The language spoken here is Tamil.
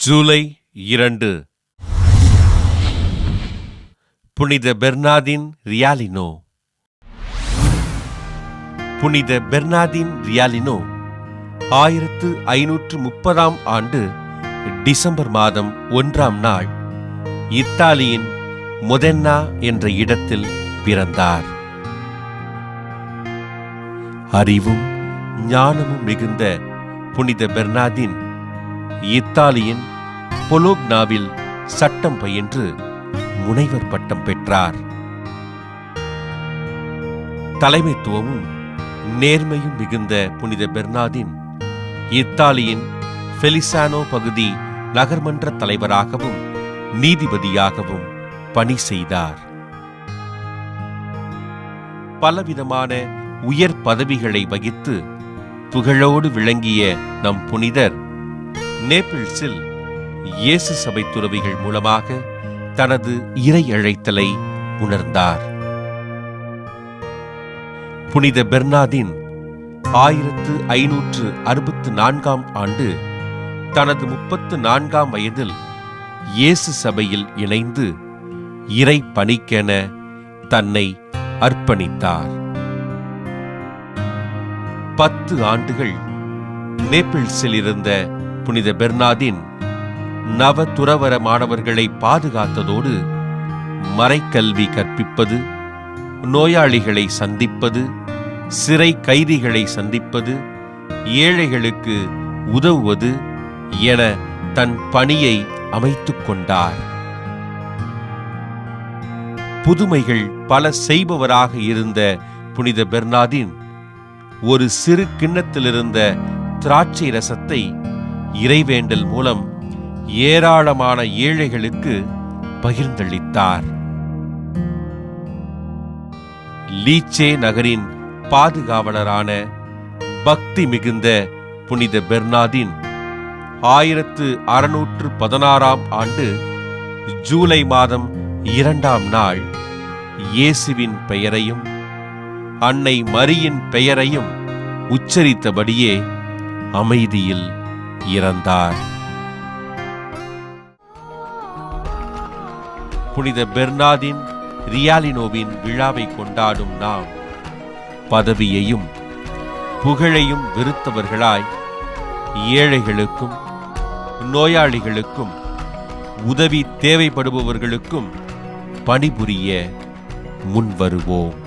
ஜூலை 2. புனித பெர்னார்டின் ரியாலினோ. புனித பெர்னார்டின் ரியாலினோ 1530 ஆண்டு டிசம்பர் மாதம் 1 நாள் இத்தாலியின் மொதென்னா என்ற இடத்தில் பிறந்தார். அறிவும் ஞானமும் மிகுந்த புனித பெர்னார்டின் இத்தாலியின் பொலோக்னாவில் சட்டம் பயின்று முனைவர் பட்டம் பெற்றார். தலைமைத்துவமும் நேர்மையும் மிகுந்த புனித பெர்னார்டின் இத்தாலியின் ஃபெலிசானோ பகுதி நகர்மன்ற தலைவராகவும் நீதிபதியாகவும் பணி செய்தார். பலவிதமான உயர் பதவிகளை வகித்து புகழோடு விளங்கிய நம் புனிதர் நேபிள்ஸில் இயேசு சபை துறவிகள் மூலமாக தனது இறை அழைத்தலை உணர்ந்தார். புனித பெர்னார்டின் 1564 ஆண்டு தனது 34 வயதில் இயேசு சபையில் இணைந்து இறை பணிக்கென தன்னை அர்ப்பணித்தார். 10 ஆண்டுகள் நேபிள்ஸில் இருந்த புனித பெர்னார்டின் நவ துறவற மாணவர்களை பாதுகாத்ததோடு மறைக்கல்வி கற்பிப்பது, நோயாளிகளை சந்திப்பது, சிறை கைதிகளை சந்திப்பது, ஏழைகளுக்கு உதவுவது என தன் பணியை அமைத்துக் கொண்டார். புதுமைகள் பல செய்பவராக இருந்த புனித பெர்னார்டின் ஒரு சிறு கிண்ணத்திலிருந்த திராட்சை ரசத்தை இறைவேண்டல் மூலம் ஏராளமான ஏழைகளுக்கு பகிர்ந்தளித்தார். லீச்சே நகரின் பாதுகாவலரான பக்தி மிகுந்த புனித பெர்னார்டின் 1616 ஆண்டு ஜூலை மாதம் 2 நாள் இயேசுவின் பெயரையும் அன்னை மரியின் பெயரையும் உச்சரித்தபடியே அமைதியில் இறந்தார். புனித பெர்னார்டின் ரியாலினோவின் விழாவை கொண்டாடும் நாம் பதவியையும் புகழையும் வெறுத்தவர்களாய் ஏழைகளுக்கும் நோயாளிகளுக்கும் உதவி தேவைப்படுபவர்களுக்கும் பணிபுரிய முன்வருவோம்.